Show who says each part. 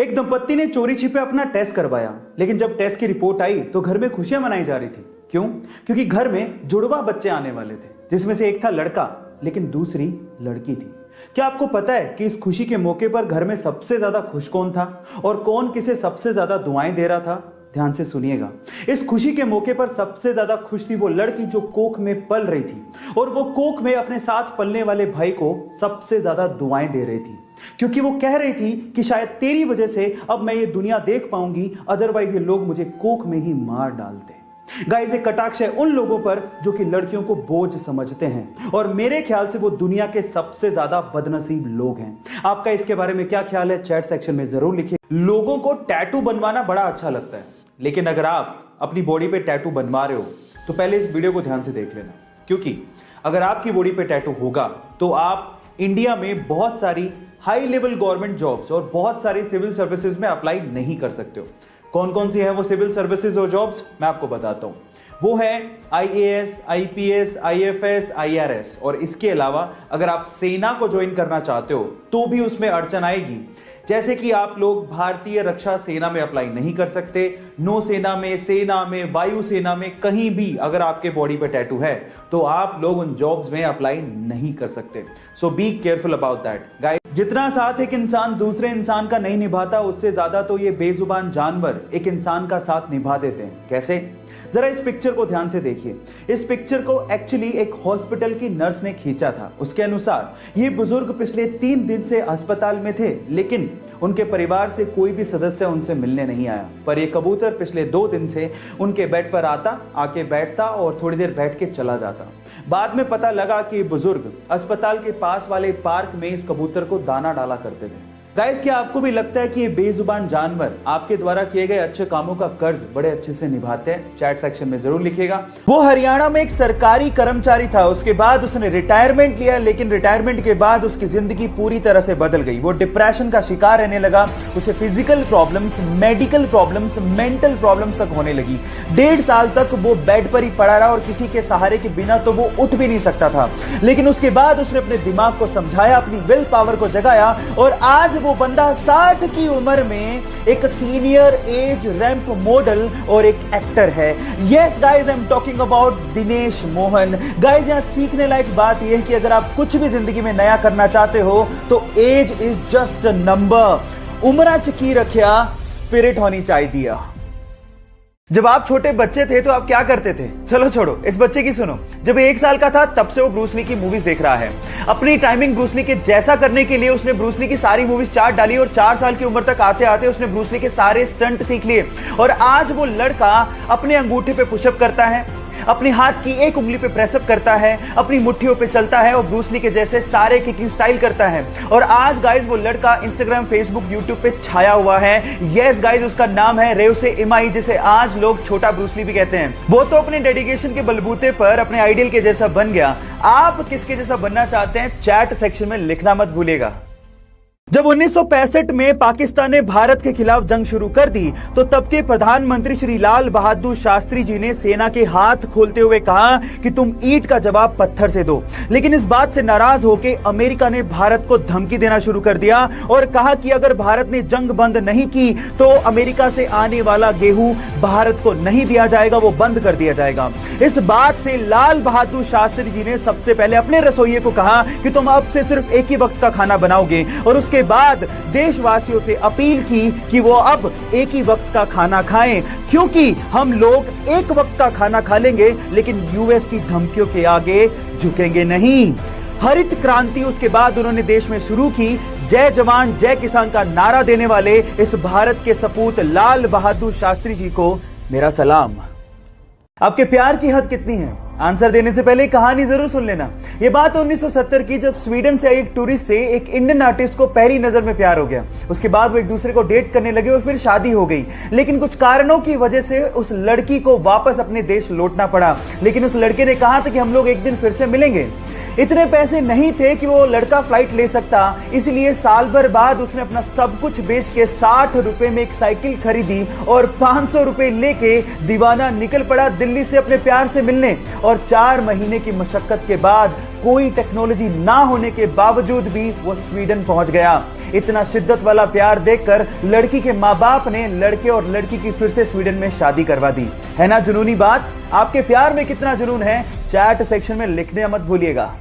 Speaker 1: एक दंपत्ति ने चोरी छिपे अपना टेस्ट करवाया, लेकिन जब टेस्ट की रिपोर्ट आई तो घर में खुशियां मनाई जा रही थी। क्यों? क्योंकि घर में जुड़वा बच्चे आने वाले थे, जिसमें से एक था लड़का लेकिन दूसरी लड़की थी। क्या आपको पता है कि इस खुशी के मौके पर घर में सबसे ज्यादा खुश कौन था और कौन किसे सबसे ज्यादा दुआएं दे रहा था? ध्यान से सुनिएगा। इस खुशी के मौके पर सबसे ज्यादा खुश थी वो लड़की जो कोख में पल रही थी, और वो कोख में अपने साथ पलने वाले भाई को सबसे ज्यादा दुआएं दे रही थी, क्योंकि वो कह रही थी कि शायद तेरी वजह से अब मैं ये दुनिया देख पाऊंगी, अदरवाइज ये लोग मुझे कोख में ही मार डालते। गाइस, एक कटाक्ष है उन लोगों पर जो कि लड़कियों को बोझ समझते हैं, और मेरे ख्याल से वो दुनिया के सबसे ज्यादा बदनसीब लोग हैं। आपका इसके बारे में क्या ख्याल है? चैट सेक्शन में जरूर लिखिए। लोगों को टैटू बनवाना बड़ा अच्छा लगता है, लेकिन अगर आप अपनी बॉडी पे टैटू बनवा रहे हो तो पहले इस वीडियो को ध्यान से देख लेना, क्योंकि अगर आपकी बॉडी पे टैटू होगा तो आप इंडिया में बहुत सारी हाई लेवल गवर्नमेंट जॉब्स और बहुत सारी सिविल सर्विसेज में अप्लाई नहीं कर सकते हो। कौन कौन सी है वो सिविल सर्विसेज और जॉब्स, मैं आपको बताता हूं। वो है IAS, IPS, IFS, IRS, और इसके अलावा अगर आप सेना को ज्वाइन करना चाहते हो तो भी उसमें अड़चन आएगी। जैसे कि आप लोग भारतीय रक्षा सेना में अप्लाई नहीं कर सकते, नौसेना में, सेना में, वायुसेना में, कहीं भी अगर आपके बॉडी पे टैटू है तो आप लोग उन जॉब्स में अप्लाई नहीं कर सकते। So be careful about that guys. जितना साथ एक इंसान दूसरे इंसान का नहीं निभाता, उससे ज्यादा तो ये बेजुबान जानवर एक इंसान का साथ निभा देते हैं। कैसे? जरा इस पिक्चर को ध्यान से देखिए। इस पिक्चर को एक्चुअली एक हॉस्पिटल की नर्स ने खींचा था। उसके अनुसार ये बुजुर्ग पिछले 3 दिन से अस्पताल में थे, लेकिन उनके परिवार से कोई भी सदस्य उनसे मिलने नहीं आया। पर ये कबूतर पिछले 2 दिन से उनके बेड पर आता, आके बैठता और थोड़ी देर बैठ के चला जाता। बाद में पता लगा कि बुजुर्ग अस्पताल के पास वाले पार्क में इस कबूतर को दाना डाला करते थे। गाइस, क्या आपको भी लगता है कि ये बेजुबान जानवर आपके द्वारा किए गए अच्छे कामों का कर्ज बड़े अच्छे से निभाते हैं? चैट सेक्शन में जरूर लिखिएगा। वो हरियाणा में एक सरकारी कर्मचारी था। उसके बाद उसने रिटायरमेंट लिया, लेकिन रिटायरमेंट के बाद उसकी जिंदगी पूरी तरह से बदल गई। वो डिप्रेशन का शिकार रहने लगा। उसे physical problems, medical problems, mental problems तक होने लगी। 1.5 साल तक वो बेड पर ही पड़ा रहा, और किसी के सहारे के बिना तो वो उठ भी नहीं सकता था। लेकिन उसके बाद उसने अपने दिमाग को समझाया, अपनी विल पावर को जगाया, और आज वो बंदा 60 की उम्र में एक सीनियर एज रैंप मॉडल और एक एक्टर है। Yes guys, I am talking about Dinesh Mohan. Guys, यहां सीखने लायक बात यह है कि अगर आप कुछ भी जिंदगी में नया करना चाहते हो तो age is just a number. उम्र की रखिया, स्पिरिट होनी चाहिए। जब आप छोटे बच्चे थे तो आप क्या करते थे? चलो छोड़ो, इस बच्चे की सुनो। जब 1 साल का था तब से वो ब्रूस ली की मूवीज देख रहा है। अपनी टाइमिंग ब्रूस ली के जैसा करने के लिए उसने ब्रूस ली की सारी मूवीज चार्ट डाली, और 4 साल की उम्र तक आते आते उसने ब्रूस ली के सारे स्टंट सीख लिए। और आज वो लड़का अपने अंगूठे पे पुशअप करता है, अपने हाथ की एक उंगली पे प्रेसअप करता है, अपनी मुट्ठियों पे चलता है और ब्रूस ली के जैसे सारे किकिंग स्टाइल करता है। और आज गाइस वो लड़का इंस्टाग्राम, फेसबुक, यूट्यूब पे छाया हुआ है। यस गाइस, उसका नाम है रेवसे इमाई, जिसे आज लोग छोटा ब्रूस ली भी कहते हैं। वो तो अपने डेडिकेशन के बलबूते पर अपने आइडियल के जैसा बन गया। आप किसके जैसा बनना चाहते हैं? चैट सेक्शन में लिखना मत भूलिएगा। जब 1965 में पाकिस्तान ने भारत के खिलाफ जंग शुरू कर दी तो तब के प्रधानमंत्री श्री लाल बहादुर शास्त्री जी ने सेना के हाथ खोलते हुए कहा कि तुम ईंट का जवाब पत्थर से दो। लेकिन इस बात से नाराज होकर अमेरिका ने भारत को धमकी देना शुरू कर दिया और कहा कि अगर भारत ने जंग बंद नहीं की तो अमेरिका से आने वाला गेहूं भारत को नहीं दिया जाएगा, वो बंद कर दिया जाएगा। इस बात से लाल बहादुर शास्त्री जी ने सबसे पहले अपने रसोइये को कहा कि तुम अब से सिर्फ एक ही वक्त का खाना बनाओगे, और उसके बाद देशवासियों से अपील की कि वो अब एक ही वक्त का खाना खाएं, क्योंकि हम लोग एक वक्त का खाना खा लेंगे लेकिन यूएस की धमकियों के आगे झुकेंगे नहीं। हरित क्रांति उसके बाद उन्होंने देश में शुरू की। जय जवान जय किसान का नारा देने वाले इस भारत के सपूत लाल बहादुर शास्त्री जी को मेरा सलाम। आपके प्यार की हद कितनी है? आंसर देने से पहले कहानी जरूर सुन लेना। यह बात 1970 की, जब स्वीडन से एक टूरिस्ट से एक इंडियन आर्टिस्ट को पहली नजर में प्यार हो गया। उसके बाद वो एक दूसरे को डेट करने लगे और फिर शादी हो गई। लेकिन कुछ कारणों की वजह से उस लड़की को वापस अपने देश लौटना पड़ा। लेकिन उस लड़के ने कहा था कि हम लोग एक दिन फिर से मिलेंगे। इतने पैसे नहीं थे कि वो लड़का फ्लाइट ले सकता, इसलिए साल भर बाद उसने अपना सब कुछ बेच के 60 रुपए में एक साइकिल खरीदी और 500 रुपए लेके दीवाना निकल पड़ा दिल्ली से अपने प्यार से मिलने। और 4 महीने की मशक्कत के बाद कोई टेक्नोलॉजी ना होने के बावजूद भी वो स्वीडन पहुंच गया। इतना शिद्दत वाला प्यार देखकर लड़की के मां बाप ने लड़के और लड़की की फिर से स्वीडन में शादी करवा दी। है ना जुनूनी बात? आपके प्यार में कितना जुनून है, चैट सेक्शन में लिखने मत भूलिएगा।